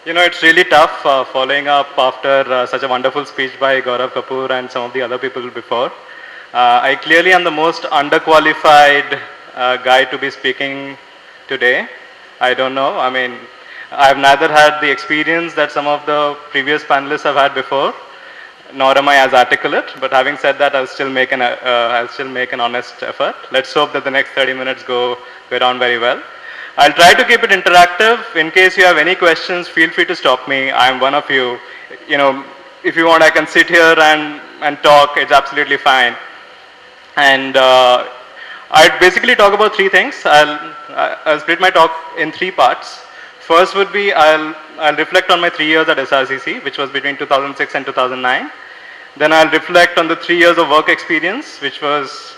It's really tough following up after such a wonderful speech by Gaurav Kapoor and some of the other people before. I clearly am the most underqualified guy to be speaking today. I don't know. I mean, I've neither had the experience that some of the previous panelists have had before, nor am I as articulate. But having said that, I'll still make an honest effort. Let's hope that the next 30 minutes go down very well. I'll try to keep it interactive. In case you have any questions, feel free to stop me. I'm one of you. If you want, I can sit here and talk. It's absolutely fine. And I'd basically talk about three things. I'll split my talk in three parts. First would be I'll reflect on my 3 years at SRCC, which was between 2006 and 2009. Then I'll reflect on the 3 years of work experience, which was,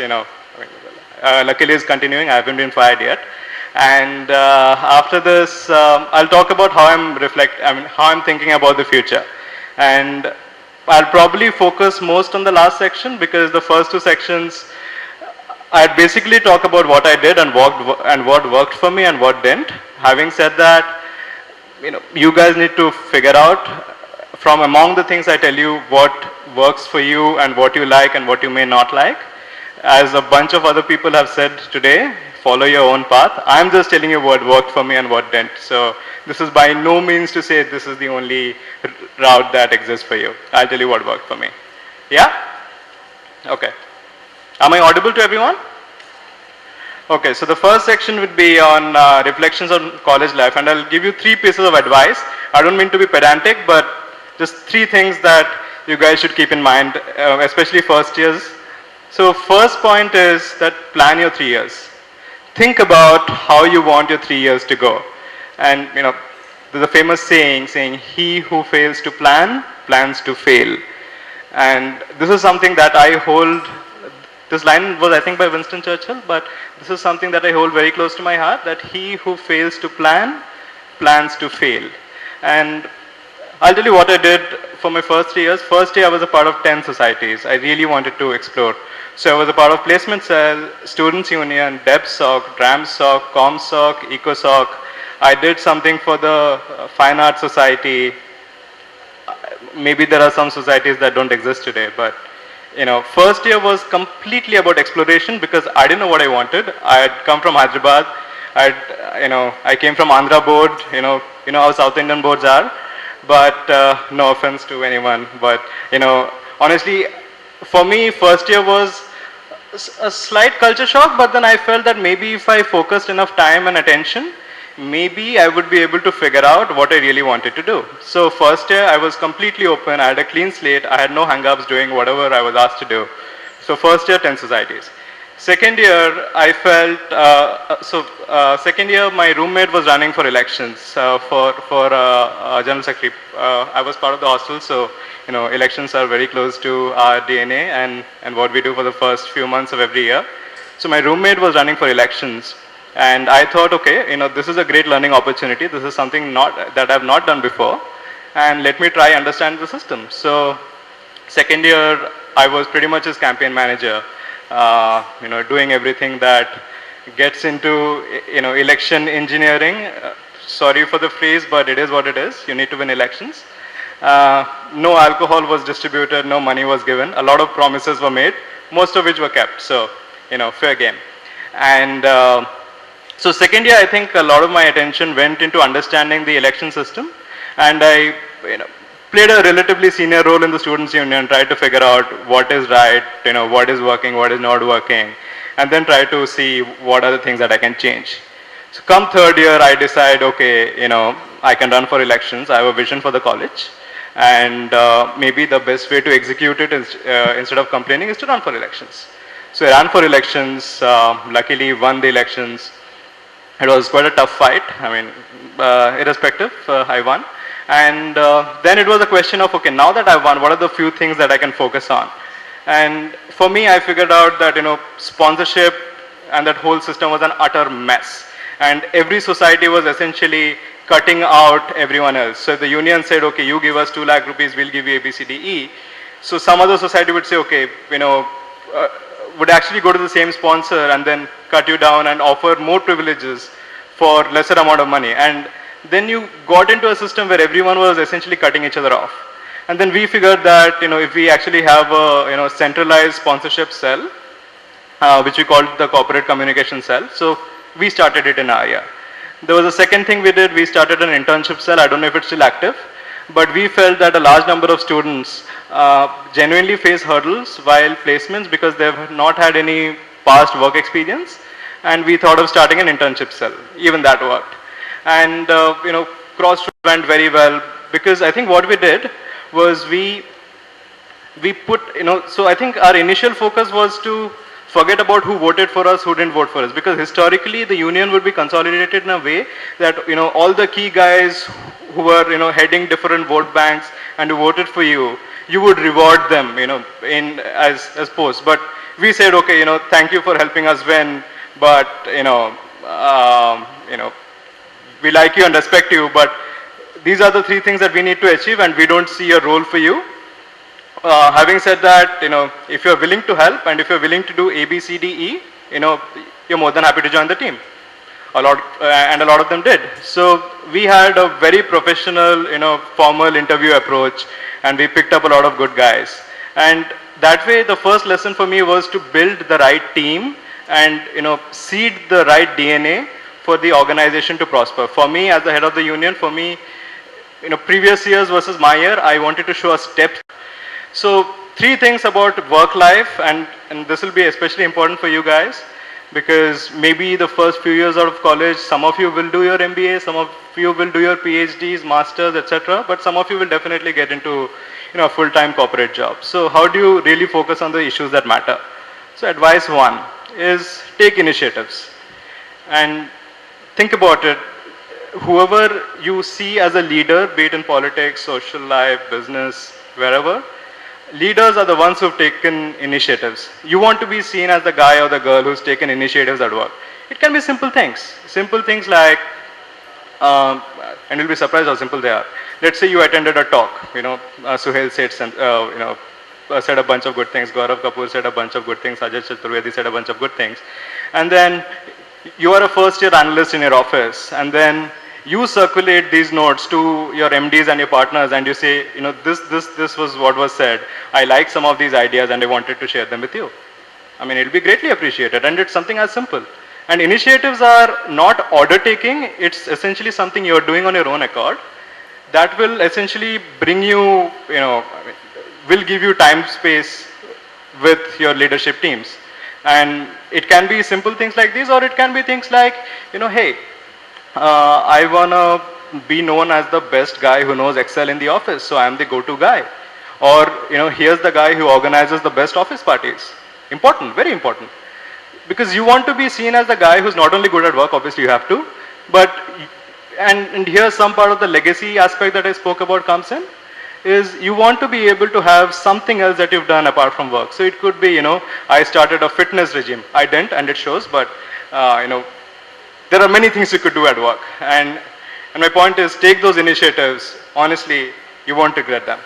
luckily is continuing. I haven't been fired yet. And after this, I'll talk about how how I'm thinking about the future. And I'll probably focus most on the last section because the first two sections, I'd basically talk about what I did and what worked for me and what didn't. Having said that, you guys need to figure out from among the things I tell you what works for you and what you like and what you may not like. As a bunch of other people have said today, follow your own path. I'm just telling you what worked for me and what didn't. So this is by no means to say this is the only route that exists for you. I'll tell you what worked for me. Yeah? Okay. Am I audible to everyone? Okay, so the first section would be on reflections on college life, and I'll give you three pieces of advice. I don't mean to be pedantic, but just three things that you guys should keep in mind, especially first years. So first point is that plan your 3 years. Think about how you want your 3 years to go. And there's a famous saying, he who fails to plan, plans to fail. And this is something that I hold. This line was, I think, by Winston Churchill, but this is something that I hold very close to my heart, that he who fails to plan, plans to fail. And I'll tell you what I did for my first 3 years. First year, I was a part of 10 societies. I really wanted to explore. So I was a part of Placement Cell, Students Union, DebSoc, DramSoc, ComSoc, EcoSoc. I did something for the Fine Arts Society. Maybe there are some societies that don't exist today, but first year was completely about exploration because I didn't know what I wanted. I had come from Hyderabad. I came from Andhra board. You know how South Indian boards are. But no offense to anyone. But honestly, for me, first year was a slight culture shock. But then I felt that maybe if I focused enough time and attention, maybe I would be able to figure out what I really wanted to do. So first year I was completely open. I had a clean slate. I had no hang-ups doing whatever I was asked to do. So first year, 10 societies. Second year, I felt, second year my roommate was running for elections for General Secretary. I was part of the hostel, so elections are very close to our DNA and what we do for the first few months of every year. So my roommate was running for elections. And I thought, okay, this is a great learning opportunity. This is something that I've not done before. And let me try understand the system. So second year, I was pretty much his campaign manager, doing everything that gets into, election engineering. Sorry for the phrase, but it is what it is. You need to win elections. No alcohol was distributed, no money was given. A lot of promises were made, most of which were kept. So, fair game. And so second year, I think a lot of my attention went into understanding the election system, and I played a relatively senior role in the Students' Union, tried to figure out what is right, what is working, what is not working, and then try to see what are the things that I can change. So come third year, I decide, okay, I can run for elections. I have a vision for the college, and maybe the best way to execute it is, instead of complaining, is to run for elections. So I ran for elections, luckily won the elections. It was quite a tough fight. I mean, irrespective, I won. And then it was a question of, okay, now that I've won, what are the few things that I can focus on? And for me, I figured out that, sponsorship and that whole system was an utter mess. And every society was essentially cutting out everyone else. So if the union said, okay, you give us 2 lakh rupees, we'll give you A, B, C, D, E. So some other society would say, okay, would actually go to the same sponsor and then cut you down and offer more privileges for lesser amount of money. And then you got into a system where everyone was essentially cutting each other off. And then we figured that, if we actually have a, centralized sponsorship cell, which we called the corporate communication cell. So we started it in ARIA. There was a second thing we did. We started an internship cell. I don't know if it's still active, but we felt that a large number of students genuinely face hurdles while placements because they have not had any past work experience. And we thought of starting an internship cell. Even that worked. And, cross went very well because I think what we did was we put, so I think our initial focus was to forget about who voted for us, who didn't vote for us, because historically the union would be consolidated in a way that, all the key guys who were, heading different vote banks and who voted for you, you would reward them, as posts. But we said, okay, thank you for helping us win, but, we like you and respect you, but these are the three things that we need to achieve and we don't see a role for you. Having said that, if you're willing to help and if you're willing to do A, B, C, D, E, you're more than happy to join the team. And a lot of them did. So we had a very professional, formal interview approach, and we picked up a lot of good guys. And that way, the first lesson for me was to build the right team and, seed the right DNA for the organization to prosper. For me, as the head of the union, for me, previous years versus my year, I wanted to show a step. So 3 things about work life, and this will be especially important for you guys, because maybe the first few years out of college, some of you will do your MBA, some of you will do your PhDs, masters, etc. But some of you will definitely get into, a full-time corporate job. So how do you really focus on the issues that matter? So advice 1 is take initiatives and think about it. Whoever you see as a leader, be it in politics, social life, business, wherever, leaders are the ones who've taken initiatives. You want to be seen as the guy or the girl who's taken initiatives at work. It can be simple things. Simple things like, and you'll be surprised how simple they are. Let's say you attended a talk, Suhail said, said a bunch of good things, Gaurav Kapoor said a bunch of good things, Ajay Chaturvedi said a bunch of good things. And then you are a first year analyst in your office, and then you circulate these notes to your MDs and your partners and you say, this was what was said. I like some of these ideas and I wanted to share them with you. I mean, it'll be greatly appreciated, and it's something as simple. And initiatives are not order taking, it's essentially something you're doing on your own accord that will essentially bring you, will give you time space with your leadership teams. And it can be simple things like these, or it can be things like, hey, I want to be known as the best guy who knows Excel in the office, so I'm the go-to guy. Or, here's the guy who organizes the best office parties. Important, very important. Because you want to be seen as the guy who's not only good at work, obviously you have to, but, and here's some part of the legacy aspect that I spoke about comes in, is you want to be able to have something else that you've done apart from work. So it could be, I started a fitness regime. I didn't, and it shows, but, there are many things you could do at work. And my point is, take those initiatives. Honestly, you won't regret them.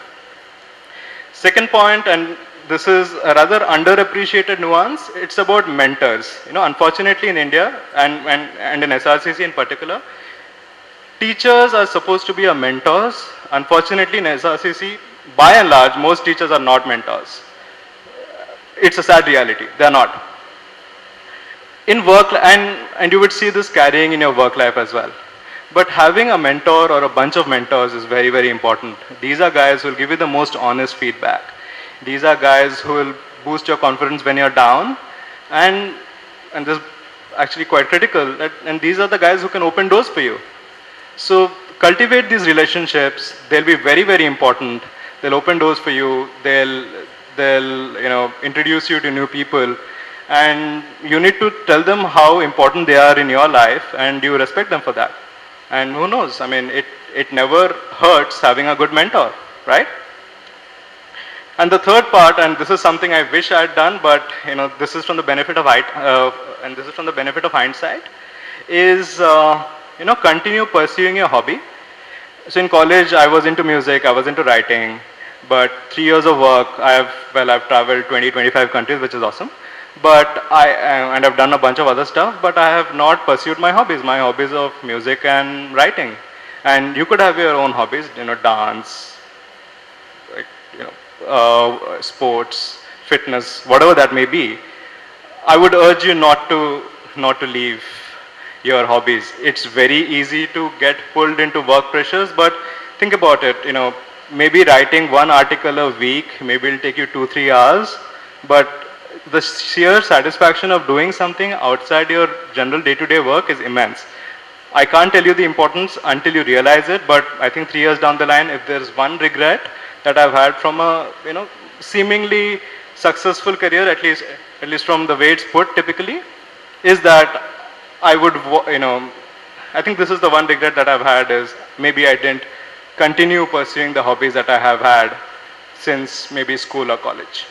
Second point, and this is a rather underappreciated nuance, it's about mentors. Unfortunately in India, and in SRCC in particular, teachers are supposed to be our mentors. Unfortunately in SRCC, by and large, most teachers are not mentors. It's a sad reality, they're not. In work, and you would see this carrying in your work life as well. But having a mentor or a bunch of mentors is very, very important. These are guys who will give you the most honest feedback. These are guys who will boost your confidence when you're down. And this is actually quite critical. And these are the guys who can open doors for you. So cultivate these relationships. They'll be very, very important. They'll open doors for you. They'll introduce you to new people. And you need to tell them how important they are in your life, and you respect them for that. And who knows, I mean, it never hurts having a good mentor, right? And the third part, and this is something I wish I had done, but this is from the benefit of hindsight, is continue pursuing your hobby. So in college, I was into music, I was into writing, but 3 years of work, I've traveled 20-25 countries, which is awesome. But and I've done a bunch of other stuff, but I have not pursued my hobbies of music and writing. And you could have your own hobbies, dance, like, sports, fitness, whatever that may be. I would urge you not to leave your hobbies. It's very easy to get pulled into work pressures, but think about it, maybe writing one article a week, maybe it'll take you 2-3 hours, but the sheer satisfaction of doing something outside your general day-to-day work is immense. I can't tell you the importance until you realize it, but I think 3 years down the line, if there's one regret that I've had from a, seemingly successful career, at least from the way it's put typically, is that I would, I think this is the one regret that I've had is maybe I didn't continue pursuing the hobbies that I have had since maybe school or college.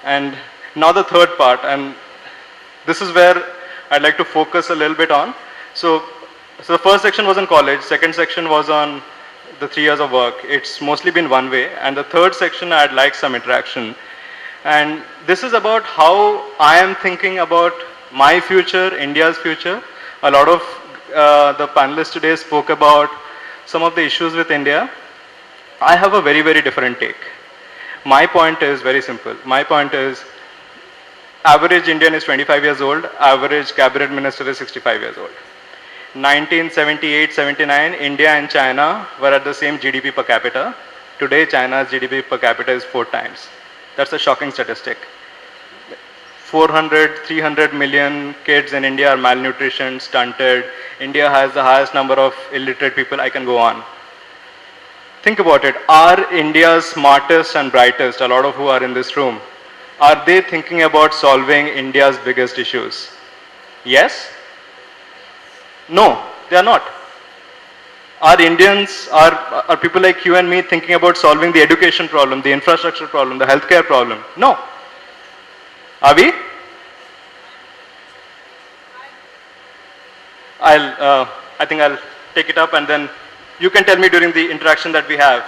And now the third part, and this is where I'd like to focus a little bit on. So the first section was on college, second section was on the 3 years of work. It's mostly been one way. And the third section, I'd like some interaction. And this is about how I am thinking about my future, India's future. A lot of the panelists today spoke about some of the issues with India. I have a very, very different take. My point is very simple. My point is, average Indian is 25 years old, average cabinet minister is 65 years old. 1978-79, India and China were at the same GDP per capita. Today, China's GDP per capita is 4 times. That's a shocking statistic. 300 million kids in India are malnutrition, stunted. India has the highest number of illiterate people. I can go on. Think about it. Are India's smartest and brightest, a lot of who are in this room, are they thinking about solving India's biggest issues? Yes? No, they are not. Are Indians, are people like you and me thinking about solving the education problem, the infrastructure problem, the healthcare problem? No. Are we? I think I'll take it up and then you can tell me during the interaction that we have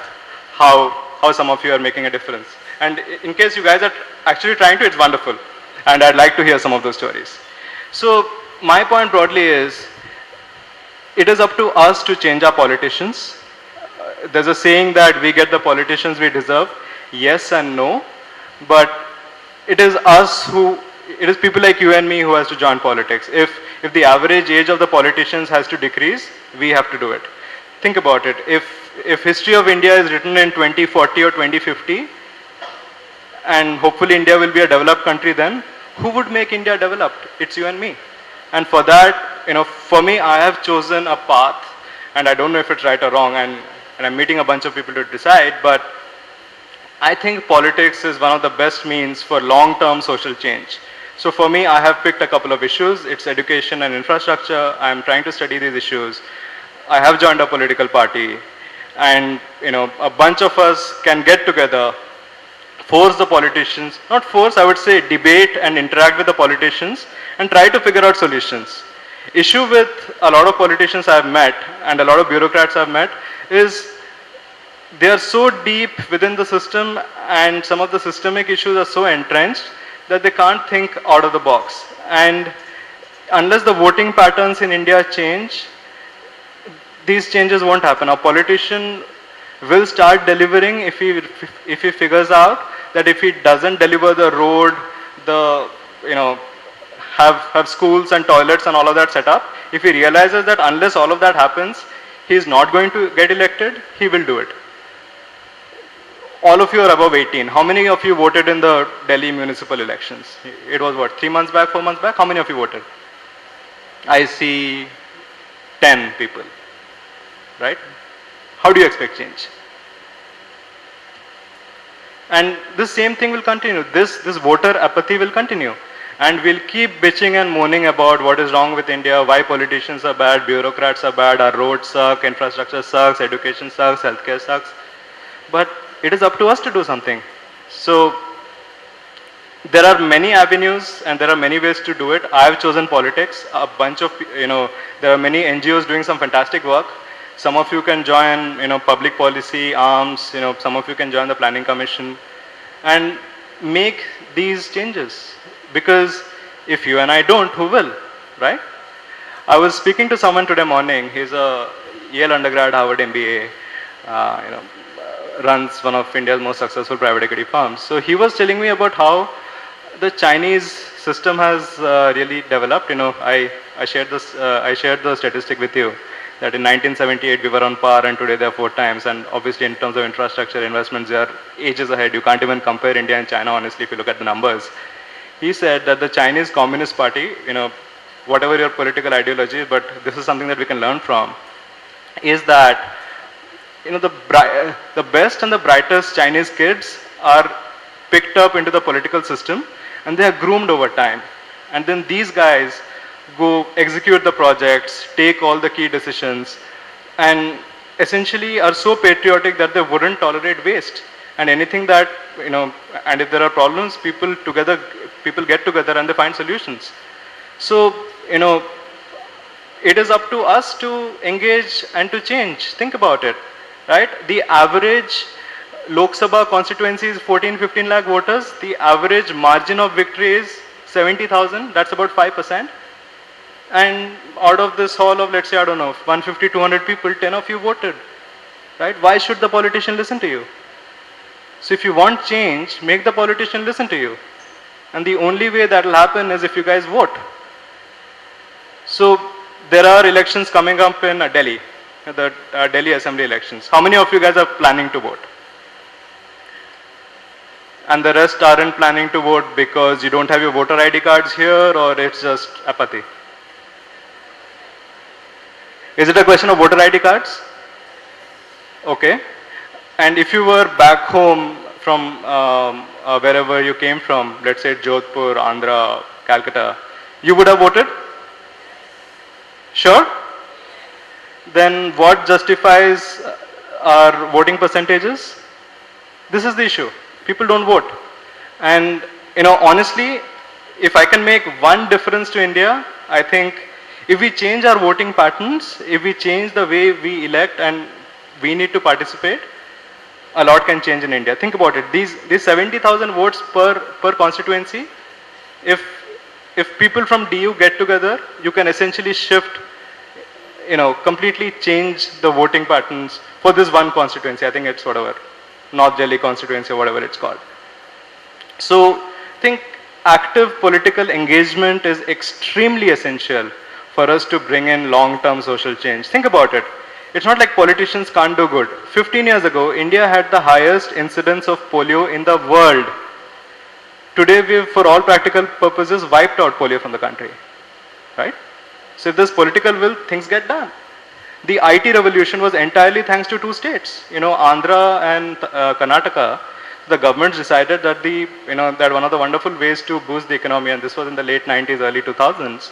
how some of you are making a difference. And in case you guys are actually trying to, it's wonderful. And I'd like to hear some of those stories. So my point broadly is, it is up to us to change our politicians. There's a saying that we get the politicians we deserve. Yes and no. But it is it is people like you and me who has to join politics. If the average age of the politicians has to decrease, we have to do it. Think about it. If history of India is written in 2040 or 2050, and hopefully India will be a developed country then, who would make India developed? It's you and me. And for that, for me, I have chosen a path, and I don't know if it's right or wrong, and I'm meeting a bunch of people to decide, but I think politics is one of the best means for long-term social change. So for me, I have picked a couple of issues. It's education and infrastructure. I'm trying to study these issues. I have joined a political party, and a bunch of us can get together, force the politicians, not force, I would say debate and interact with the politicians and try to figure out solutions. Issue with a lot of politicians I've met and a lot of bureaucrats I've met is they are so deep within the system and some of the systemic issues are so entrenched that they can't think out of the box. And unless the voting patterns in India change, these changes won't happen. A politician will start delivering if he figures out that if he doesn't deliver the road, have schools and toilets and all of that set up, if he realizes that unless all of that happens, he is not going to get elected, he will do it. All of you are above 18. How many of you voted in the Delhi municipal elections? It was what, 3 months back, 4 months back? How many of you voted? I see 10 people, right? How do you expect change? And this same thing will continue. This voter apathy will continue. And we'll keep bitching and moaning about what is wrong with India, why politicians are bad, bureaucrats are bad, our roads suck, infrastructure sucks, education sucks, healthcare sucks. But it is up to us to do something. So there are many avenues and there are many ways to do it. I have chosen politics. A bunch of, there are many NGOs doing some fantastic work. Some of you can join, public policy arms, some of you can join the planning commission and make these changes. Because if you and I don't, who will, right? I was speaking to someone today morning. He's a Yale undergrad, Harvard MBA, runs one of India's most successful private equity firms. So he was telling me about how the Chinese system has really developed. I shared the statistic with you that in 1978 we were on par and today they are 4 times, and obviously in terms of infrastructure investments they are ages ahead. You can't even compare India and China honestly if you look at the numbers. He said that the Chinese Communist Party, whatever your political ideology, but this is something that we can learn from, is that the best and the brightest Chinese kids are picked up into the political system and they are groomed over time. And then these guys go execute the projects, take all the key decisions, and essentially are so patriotic that they wouldn't tolerate waste. And anything that, and if there are problems, people get together and they find solutions. So, it is up to us to engage and to change. Think about it, right? The average Lok Sabha constituency is 14-15 lakh voters. The average margin of victory is 70,000. That's about 5%. And out of this hall of, let's say, I don't know, 150, 200 people, 10 of you voted, right? Why should the politician listen to you? So if you want change, make the politician listen to you. And the only way that will happen is if you guys vote. So there are elections coming up in Delhi, the Delhi Assembly elections. How many of you guys are planning to vote? And the rest aren't planning to vote because you don't have your voter ID cards here, or it's just apathy? Is it a question of voter ID cards? Okay. And if you were back home from wherever you came from, let's say Jodhpur, Andhra, Calcutta, you would have voted? Sure? Then what justifies our voting percentages? This is the issue. People don't vote. And honestly, if I can make one difference to India, I think if we change our voting patterns, if we change the way we elect and we need to participate, a lot can change in India. Think about it. These 70,000 votes per constituency, if people from DU get together, you can essentially shift, completely change the voting patterns for this one constituency. I think it's whatever, North Delhi constituency or whatever it's called. So I think active political engagement is extremely essential for us to bring in long-term social change. Think about it. It's not like politicians can't do good. 15 years ago, India had the highest incidence of polio in the world. Today, we've, for all practical purposes, wiped out polio from the country, right? So if there's political will, things get done. The IT revolution was entirely thanks to 2 states, Andhra and Karnataka. The governments decided that that one of the wonderful ways to boost the economy, and this was in the late 90s, early 2000s,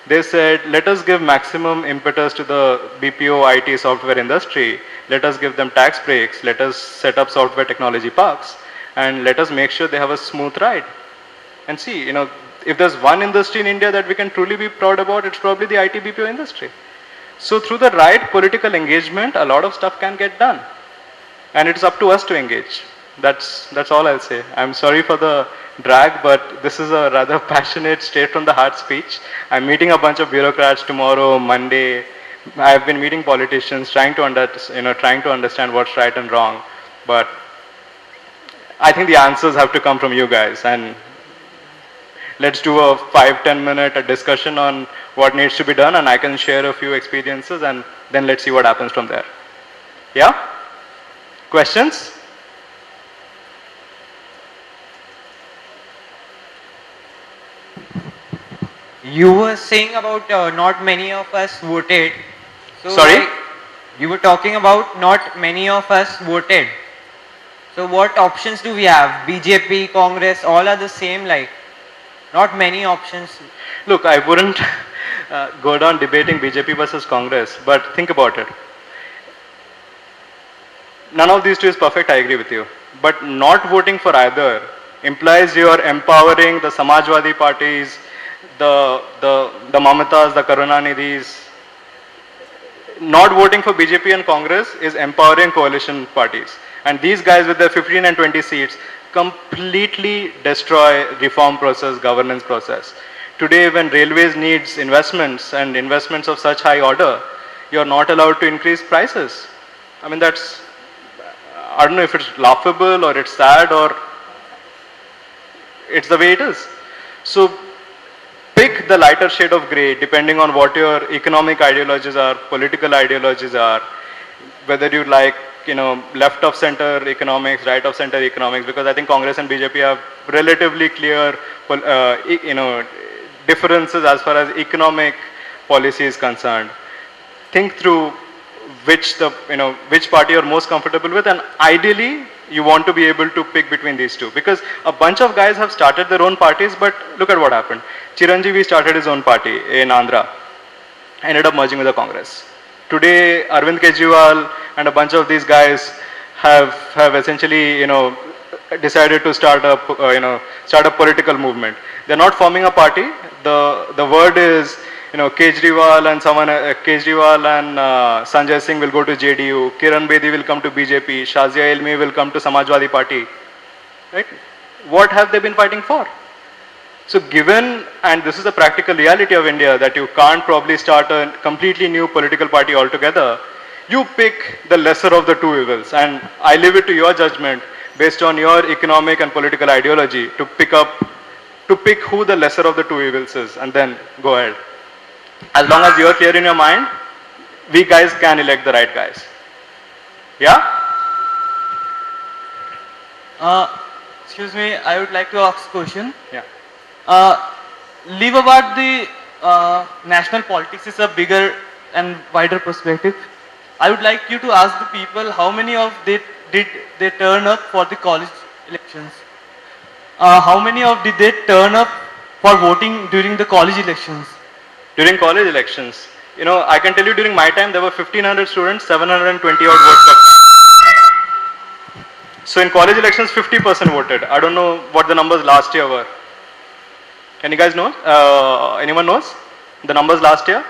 they said, let us give maximum impetus to the BPO IT software industry. Let us give them tax breaks. Let us set up software technology parks. And let us make sure they have a smooth ride. And see, if there's one industry in India that we can truly be proud about, it's probably the IT BPO industry. So through the right political engagement, a lot of stuff can get done. And it's up to us to engage. That's all I'll say. I'm sorry for the drag, but this is a rather passionate, straight from the heart speech. I'm meeting a bunch of bureaucrats tomorrow, Monday. I've been meeting politicians, trying to understand what's right and wrong. But I think the answers have to come from you guys. And let's do a 5-10 minute discussion on what needs to be done, and I can share a few experiences, and then let's see what happens from there. Yeah? Questions? You were saying about not many of us voted. So Sorry? You were talking about not many of us voted. So what options do we have? BJP, Congress, all are the same, like not many options. Look, I wouldn't go down debating BJP versus Congress, but think about it. None of these two is perfect, I agree with you. But not voting for either implies you are empowering the Samajwadi parties, the Mamatas, the Karunanidhis. Not voting for BJP and Congress is empowering coalition parties. And these guys with their 15 and 20 seats completely destroy reform process, governance process. Today when railways needs investments and investments of such high order, you're not allowed to increase prices. I mean, that's, I don't know if it's laughable or it's sad or it's the way it is. So pick the lighter shade of gray depending on what your economic ideologies are, political ideologies are, whether you like, left of center economics, right of center economics, because I think Congress and BJP have relatively clear, differences as far as economic policy is concerned. Think through which party you're most comfortable with, and ideally you want to be able to pick between these two, because a bunch of guys have started their own parties, but look at what happened. Chiranjeevi started his own party in Andhra, ended up merging with the Congress. Today, Arvind Kejriwal and a bunch of these guys have essentially, decided to start a political movement. They're not forming a party. The word is, Kejriwal and Sanjay Singh will go to JDU, Kiran Bedi will come to BJP, Shazia Ilmi will come to Samajwadi Party, right? What have they been fighting for? So given, and this is the practical reality of India, that you can't probably start a completely new political party altogether, you pick the lesser of the two evils, and I leave it to your judgment based on your economic and political ideology to pick who the lesser of the two evils is, and then go ahead. As long as you're clear in your mind, we guys can elect the right guys. Yeah? Excuse me, I would like to ask a question. Yeah. Leave about the national politics is a bigger and wider perspective. I would like you to ask the people how many of they did they turn up for the college elections? How many of did they turn up for voting during the college elections? During college elections, I can tell you during my time there were 1500 students, 720 odd votes. So in college elections, 50% voted. I don't know what the numbers last year were. Can you guys know? Anyone knows the numbers last year?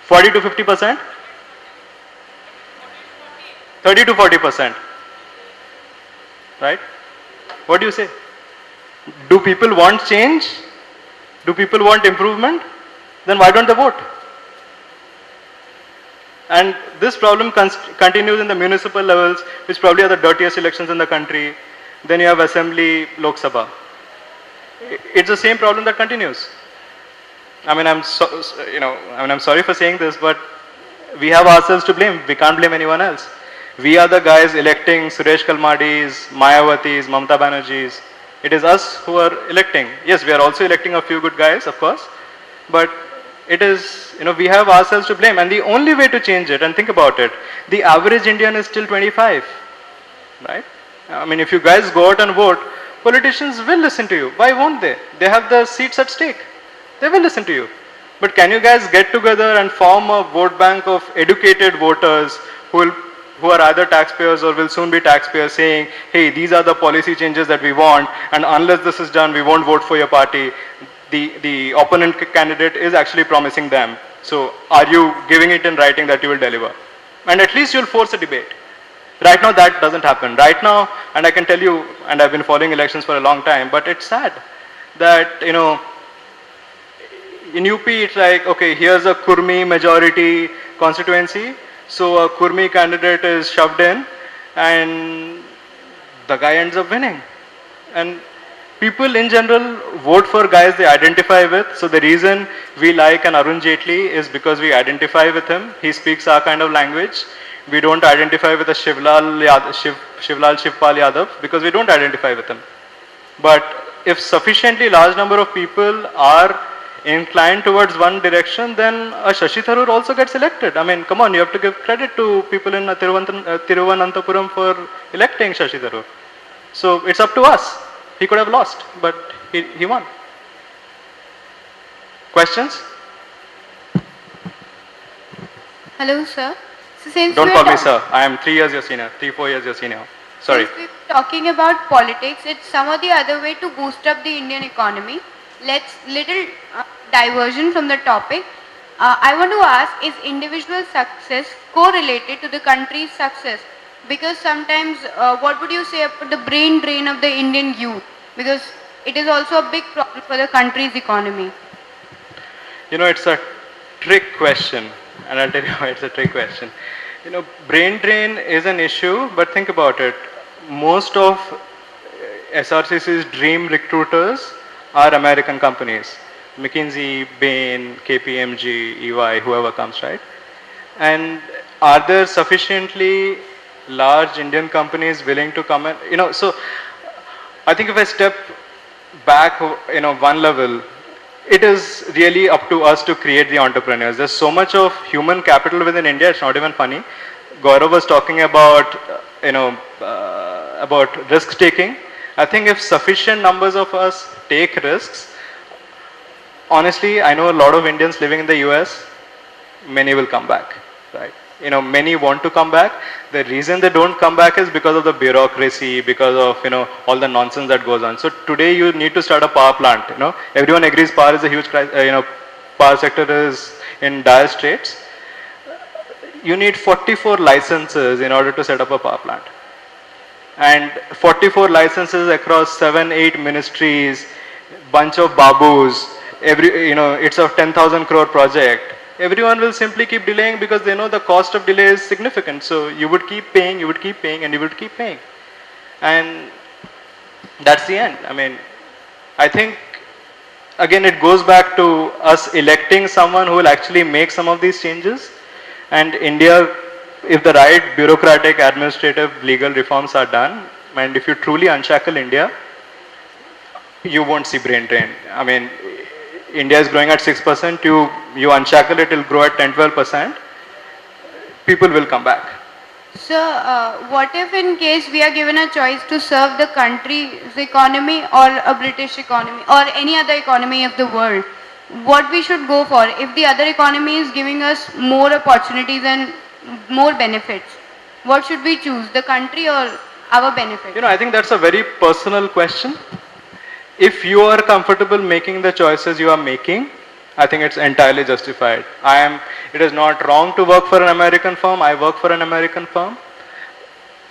$40 to 50%? 30 to 40%. Right? What do you say? Do people want change? Do people want improvement? Then why don't they vote? And this problem continues in the municipal levels, which probably are the dirtiest elections in the country. Then you have Assembly, Lok Sabha. It's the same problem that continues. I mean, I'm sorry for saying this, but we have ourselves to blame. We can't blame anyone else. We are the guys electing Suresh Kalmadis, Mayawati's, Mamata Banerjee's. It is us who are electing. Yes, we are also electing a few good guys, of course, but it is, we have ourselves to blame. And the only way to change it, and think about it, the average Indian is still 25, right? I mean, if you guys go out and vote, politicians will listen to you. Why won't they? They have the seats at stake. They will listen to you. But can you guys get together and form a vote bank of educated voters who are either taxpayers or will soon be taxpayers, saying, hey, these are the policy changes that we want, and unless this is done, we won't vote for your party. The opponent candidate is actually promising them. So are you giving it in writing that you will deliver? And at least you'll force a debate. Right now that doesn't happen. Right now, and I can tell you, and I've been following elections for a long time, but it's sad that, in UP it's like, okay, here's a Kurmi majority constituency, so a Kurmi candidate is shoved in and the guy ends up winning. And people in general vote for guys they identify with. So the reason we like an Arun Jaitley is because we identify with him. He speaks our kind of language. We don't identify with a Shivpal Yadav because we don't identify with him. But if sufficiently large number of people are inclined towards one direction, then a Shashi Tharoor also gets elected. I mean, come on, you have to give credit to people in Thiruvananthapuram for electing Shashi Tharoor. So it's up to us. He could have lost, but he won. Questions? Hello, sir. So since Don't we're call me sir. I am 3 years your senior, 4 years your senior. Sorry. Since we're talking about politics, it's some or the other way to boost up the Indian economy. Let's little diversion from the topic. I want to ask, is individual success correlated to the country's success? Because sometimes, what would you say about the brain drain of the Indian youth? Because it is also a big problem for the country's economy. You know, it's a trick question, and I'll tell you why it's a trick question. You know, brain drain is an issue, but think about it. Most of SRCC's dream recruiters are American companies. McKinsey, Bain, KPMG, EY, whoever comes, right? And are there sufficiently large Indian companies willing to come in? You know, so I think if I step back, you know, one level, it is really up to us to create the entrepreneurs. There's so much of human capital within India, it's not even funny. Gaurav was talking about, about risk taking. I think if sufficient numbers of us take risks, honestly, I know a lot of Indians living in the US, many will come back, right? You know, many want to come back. The reason they don't come back is because of the bureaucracy, because of, you know, all the nonsense that goes on. So today you need to start a power plant, you know. Everyone agrees power is a huge crisis, power sector is in dire straits. You need 44 licenses in order to set up a power plant. And 44 licenses across 7-8 ministries, bunch of babus, it's a 10,000 crore project. Everyone will simply keep delaying because they know the cost of delay is significant. So you would keep paying, you would keep paying, and you would keep paying. And that's the end. I mean, I think, again, it goes back to us electing someone who will actually make some of these changes. And India, if the right bureaucratic, administrative, legal reforms are done, and if you truly unshackle India, you won't see brain drain. I mean, India is growing at 6%, you unshackle it, it will grow at 10-12%. People will come back. So, what if in case we are given a choice to serve the country's economy or a British economy or any other economy of the world, what we should go for if the other economy is giving us more opportunities and more benefits? What should we choose, the country or our benefit? You know, I think that's a very personal question. If you are comfortable making the choices you are making, I think it's entirely justified. It is not wrong to work for an American firm. I work for an American firm.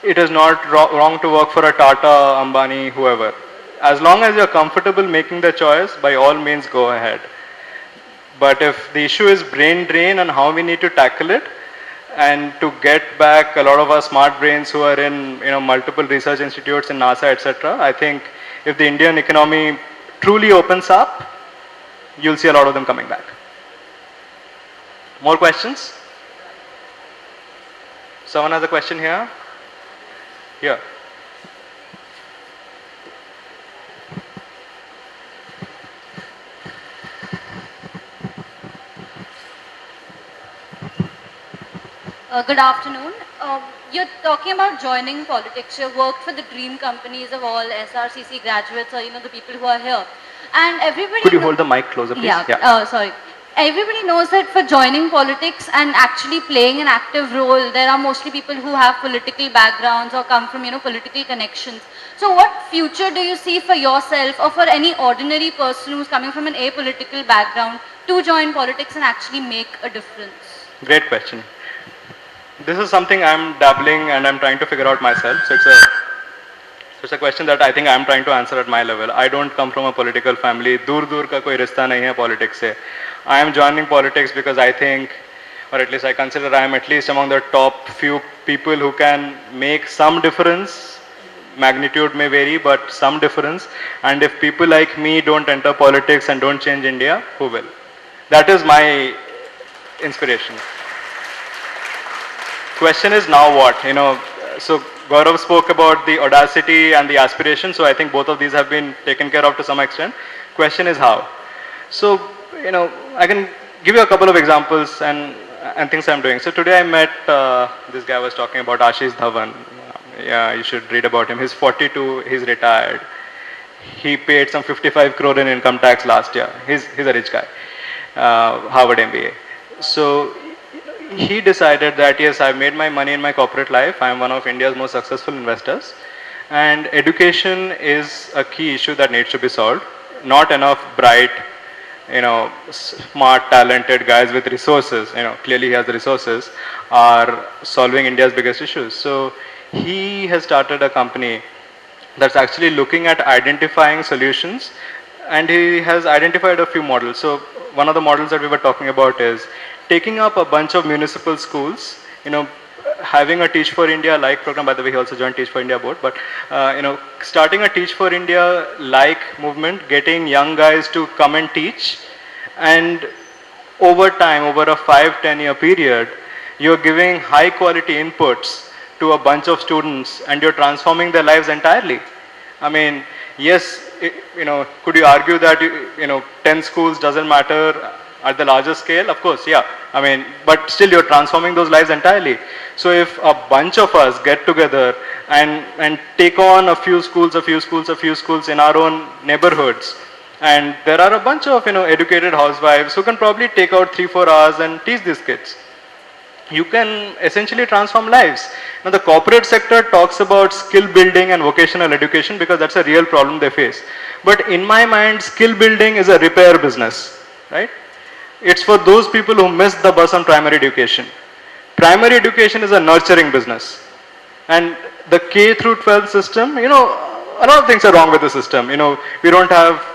It is not wrong to work for a Tata, Ambani, whoever. As long as you're comfortable making the choice, by all means go ahead. But if the issue is brain drain and how we need to tackle it, and to get back a lot of our smart brains who are in multiple research institutes in NASA, etc., I think if the Indian economy truly opens up, you'll see a lot of them coming back. More questions? Someone has a question here? Here. Good afternoon. You're talking about joining politics. You work for the dream companies of all SRCC graduates or the people who are here. And everybody... Could you hold the mic closer, please? Yeah. Sorry. Everybody knows that for joining politics and actually playing an active role, there are mostly people who have political backgrounds or come from, political connections. So what future do you see for yourself or for any ordinary person who's coming from an apolitical background to join politics and actually make a difference? Great question. This is something I'm dabbling and I'm trying to figure out myself. So it's a question that I think I'm trying to answer at my level. I don't come from a political family. Dur ka koi rishta nahi hai politics se. I am joining politics because I think, or at least I consider I am at least among the top few people who can make some difference. Magnitude may vary, but some difference. And if people like me don't enter politics and don't change India, who will? That is my inspiration. Question is now what? So Gaurav spoke about the audacity and the aspiration, so I think both of these have been taken care of to some extent. Question is how? So, I can give you a couple of examples and things I'm doing. So today I met, this guy was talking about Ashish Dhawan. Yeah, you should read about him. He's 42, he's retired. He paid some 55 crore in income tax last year. He's a rich guy, Harvard MBA. So he decided that yes, I've made my money in my corporate life. I'm one of India's most successful investors. And education is a key issue that needs to be solved. Not enough bright, smart, talented guys with resources, clearly he has the resources, are solving India's biggest issues. So he has started a company that's actually looking at identifying solutions, and he has identified a few models. So one of the models that we were talking about is taking up a bunch of municipal schools, having a Teach for India like program. By the way, he also joined Teach for India board, but starting a Teach for India like movement, getting young guys to come and teach, and over time, over a 5-10 year period, you're giving high quality inputs to a bunch of students and you're transforming their lives entirely. I mean, yes, could you argue that 10 schools doesn't matter at the larger scale? Of course, yeah. I mean, but still you're transforming those lives entirely. So if a bunch of us get together and take on a few schools in our own neighborhoods, and there are a bunch of educated housewives who can probably take out 3-4 hours and teach these kids, you can essentially transform lives. Now the corporate sector talks about skill building and vocational education because that's a real problem they face. But in my mind, skill building is a repair business, right? It's for those people who missed the bus on primary education. Primary education is a nurturing business. And the K through 12 system, a lot of things are wrong with the system. We don't have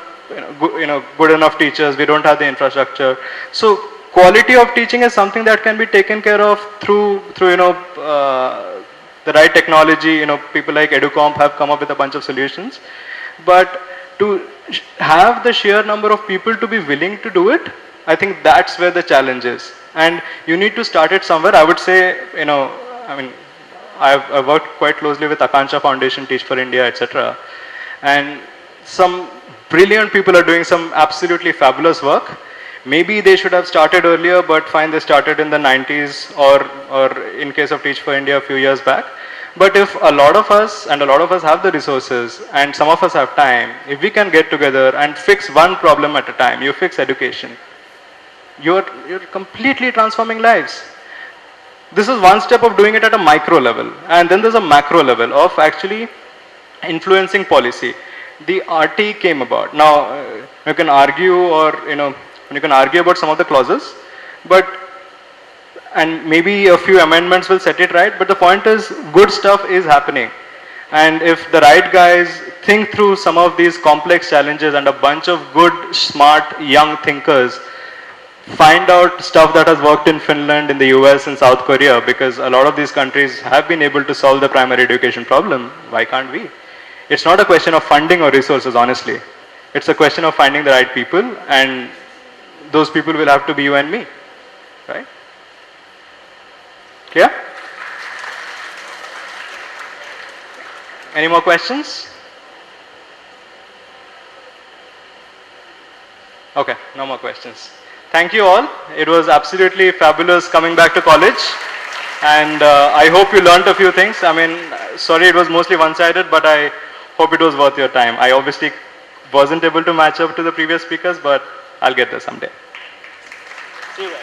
good enough teachers, we don't have the infrastructure. So quality of teaching is something that can be taken care of through the right technology. People like EduComp have come up with a bunch of solutions. But to have the sheer number of people to be willing to do it, I think that's where the challenge is. And you need to start it somewhere. I would say, I've worked quite closely with Akansha Foundation, Teach for India, etc. And some brilliant people are doing some absolutely fabulous work. Maybe they should have started earlier, but fine, they started in the 90s or in case of Teach for India a few years back. But if a lot of us have the resources and some of us have time, if we can get together and fix one problem at a time, you fix education, you're completely transforming lives. This is one step of doing it at a micro level. And then there's a macro level of actually influencing policy. The RT came about. Now, you can argue you can argue about some of the clauses, and maybe a few amendments will set it right, but the point is good stuff is happening. And if the right guys think through some of these complex challenges and a bunch of good, smart, young thinkers find out stuff that has worked in Finland, in the US, in South Korea, because a lot of these countries have been able to solve the primary education problem, why can't we? It's not a question of funding or resources, honestly. It's a question of finding the right people, and those people will have to be you and me, right? Clear? Any more questions? Okay, no more questions. Thank you all. It was absolutely fabulous coming back to college. And I hope you learned a few things. I mean, sorry it was mostly one-sided, but I hope it was worth your time. I obviously wasn't able to match up to the previous speakers, but I'll get there someday. See you guys.